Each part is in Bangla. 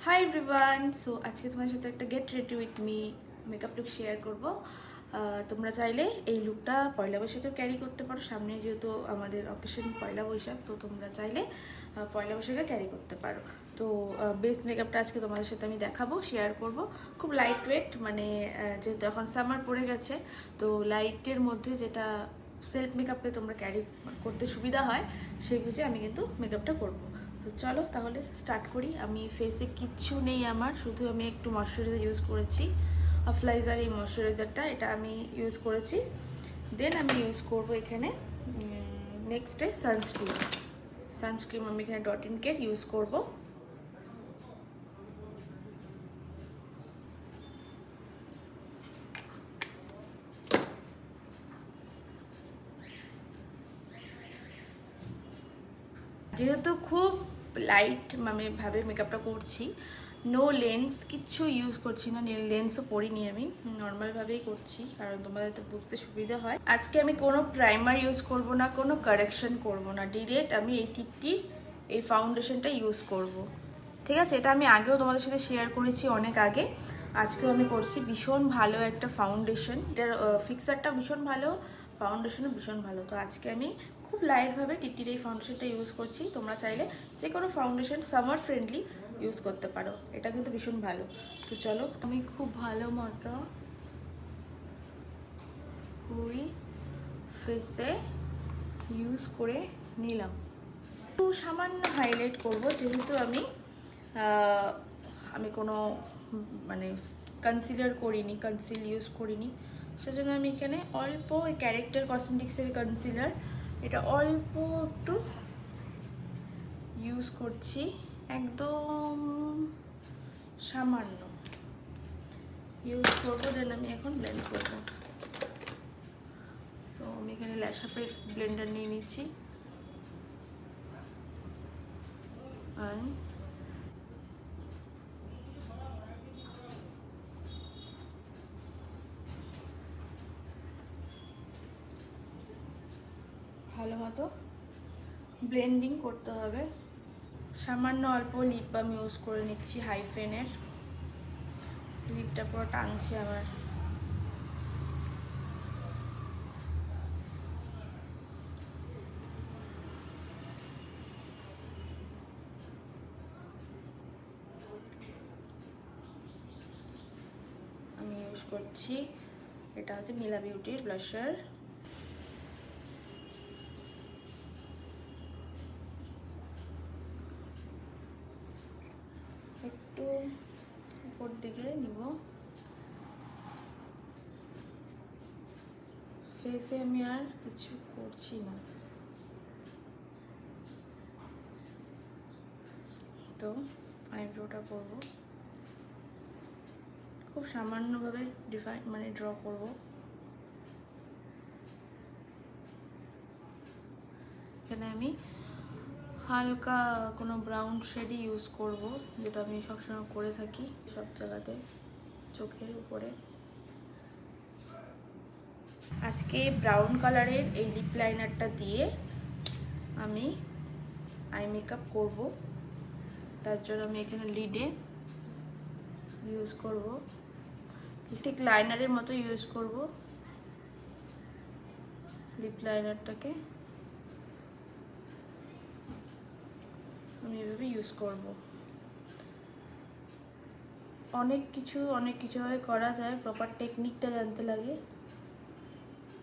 Hi everyone. সো আজকে তোমার সাথে একটা get ready with me makeup look share করবো। তোমরা চাইলে এই লুকটা পয়লা বৈশাখেও ক্যারি করতে পারো। সামনে যেহেতু আমাদের অকেশন পয়লা বৈশাখ, তো তোমরা চাইলে পয়লা বৈশাখে ক্যারি করতে পারো। তো বেস মেকআপটা আজকে তোমাদের সাথে আমি দেখাবো, শেয়ার করব। খুব লাইট ওয়েট, মানে যেহেতু এখন সামার পড়ে গেছে, তো লাইটের মধ্যে যেটা সেলফ মেকআপে তোমরা ক্যারি করতে সুবিধা হয় সেই বুঝে আমি কিন্তু মেকআপটা করবো। তো চলো তাহলে স্টার্ট করি। আমি ফেসে কিচ্ছু নেই আমার, শুধু আমি একটু ময়শ্চারাইজার ইউজ করেছি, আফলাইজার। এই ময়শ্চারাইজারটা এটা আমি ইউজ করেছি। দেন আমি ইউজ করব এখানে নেক্সটে সানস্ক্রিন আমি এখানে ডট ইন কেয়ার ইউজ করব। যেহেতু খুব লাইট আমি ভাবে মেকআপটা করছি, নো লেন্স কিচ্ছু ইউজ করছি না, লেন্সও পরিনি, আমি নর্মালভাবেই করছি কারণ তোমাদের তো বুঝতে সুবিধা হয়। আজকে আমি কোনো প্রাইমার ইউজ করব না, কোনো কারেকশন করব না, ডিরেক্ট আমি এই টিকটির এই ফাউন্ডেশনটা ইউজ করব। ঠিক আছে, এটা আমি আগেও তোমাদের সাথে শেয়ার করেছি অনেক আগে, আজকেও আমি করছি। ভীষণ ভালো একটা ফাউন্ডেশন, এটার ফিক্সারটা ভীষণ ভালো, ফাউন্ডেশনও ভীষণ ভালো। তো আজকে আমি খুব লাইটভাবে টিটির এই ফাউন্ডেশনটা ইউজ করছি। তোমরা চাইলে যে কোনো ফাউন্ডেশন সামার ফ্রেন্ডলি ইউজ করতে পারো, এটা কিন্তু ভীষণ ভালো। তো চলো, আমি খুব ভালো মতো ফুল ফেসে ইউজ করে নিলাম। একটু সামান্য হাইলাইট করব, যেহেতু আমি কোনো মানে কনসিলার করিনি, কনসিল ইউজ করিনি, সেজন্য আমি এখানে অল্প এই ক্যারেক্টার কসমেটিক্সের কনসিলার, এটা অল্প একটু ইউজ করছি, একদম সামান্য ইউজ করবো। দেন আমি এখন ব্লেন্ড করবো। তো আমি এখানে ল্যাশআপের ব্লেন্ডার নিয়ে নিচ্ছি, ভালো মতো ব্লেন্ডিং করতে হবে। সামান্য অল্প লিপ বাম ইউজ করে নিচ্ছি, হাইফেনের। লিপটা পুরো টানছে আমার। আমি ইউজ করছি, এটা হচ্ছে মিলা বিউটির ব্লাশার। একটু উপর দিকে নিব। ফেসে আমি আর কিছু করছি না, তো আইব্রোটা করব খুব সামান্যভাবে, মানে ড্র করব। এখানে আমি হালকা কোনো ব্রাউন শেডই ইউজ করব, যেটা আমি সবসময় করে থাকি সব জায়গাতে, চোখের উপরে। আজকে ব্রাউন কালারের এই লিপ লাইনারটা দিয়ে আমি আই মেকআপ করব। তার জন্য আমি এখানে লিডে ইউজ করব, ঠিক লাইনারের মতো ইউজ করব লিপ লাইনারটাকে। আমি এভাবে ইউজ করব। অনেক কিছুভাবে করা যায়, প্রপার টেকনিকটা জানতে লাগে।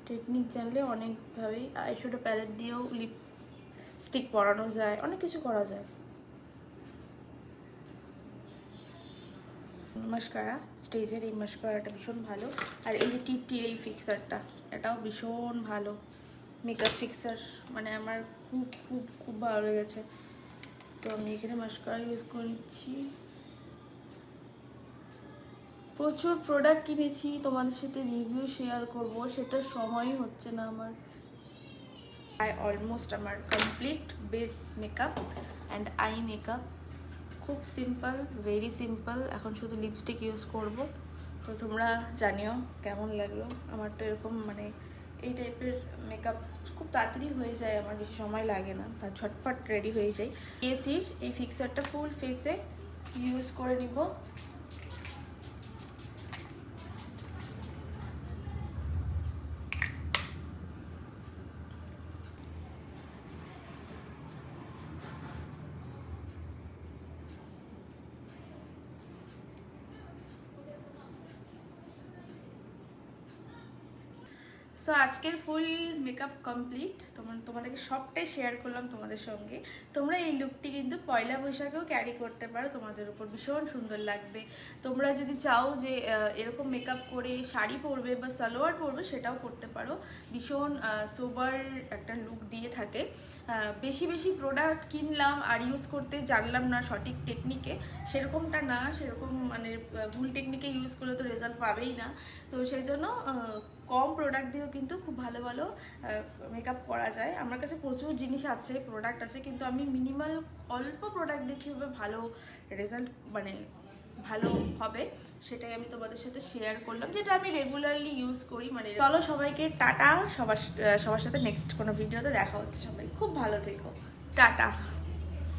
টেকনিক জানলে অনেকভাবেই আইশ্যাডো প্যালেট দিয়েও লিপস্টিক পরানো যায়, অনেক কিছু করা যায়। মাস্কারা, স্টেজের এই মাস্কারাটা ভীষণ ভালো। আর এই যে টিটির এই ফিক্সারটা, এটাও ভীষণ ভালো মেকআপ ফিক্সার, মানে আমার খুব খুব খুব ভালো লেগেছে। তো আমি এখানে মাস্কারা ইউজ করে নিচ্ছি। প্রচুর প্রোডাক্ট কিনেছি, তোমাদের সাথে রিভিউ শেয়ার করব, সেটার সময়ই হচ্ছে না আমার। অলমোস্ট আমার complete base makeup and eye makeup, খুব সিম্পল, ভেরি সিম্পল। এখন শুধু লিপস্টিক ইউজ করব। তো তোমরা জানিও কেমন লাগলো। আমার তো এরকম মানে এই টাইপের মেকআপ খুব তাড়াতাড়ি হয়ে যায়, আমার বেশি সময় লাগে না, তার ঝটপট রেডি হয়ে যায়। এসির এই ফিক্সারটা ফুল ফেসে ইউজ করে নিব। সো আজকের ফুল মেকআপ কমপ্লিট, তোমাদেরকে সবটাই শেয়ার করলাম তোমাদের সঙ্গে। তোমরা এই লুকটি কিন্তু পয়লা বৈশাখেও ক্যারি করতে পারো, তোমাদের উপর ভীষণ সুন্দর লাগবে। তোমরা যদি চাও যে এরকম মেকআপ করে শাড়ি পরবে বা সালোয়ার পরবে, সেটাও করতে পারো। ভীষণ সোবার একটা লুক দিয়ে থাকে। বেশি বেশি প্রোডাক্ট কিনলাম আর ইউজ করতে জানলাম না সঠিক টেকনিকে, সেরকমটা না। সেরকম মানে ভুল টেকনিকে ইউজ করলে তো রেজাল্ট পাবেই না। তো সেই জন্য কম প্রোডাক্ট দিয়েও কিন্তু খুব ভালো ভালো মেকআপ করা যায়। আমার কাছে প্রচুর জিনিস আছে, প্রোডাক্ট আছে, কিন্তু আমি মিনিমাল অল্প প্রোডাক্ট দিয়ে কীভাবে ভালো রেজাল্ট মানে ভালো হবে সেটাই আমি তোমাদের সাথে শেয়ার করলাম, যেটা আমি রেগুলারলি ইউজ করি। মানে চলো সবাইকে টাটা, সবার সাথে নেক্সট কোনো ভিডিওতে দেখা হচ্ছে। সবাই খুব ভালো থেকো, টাটা।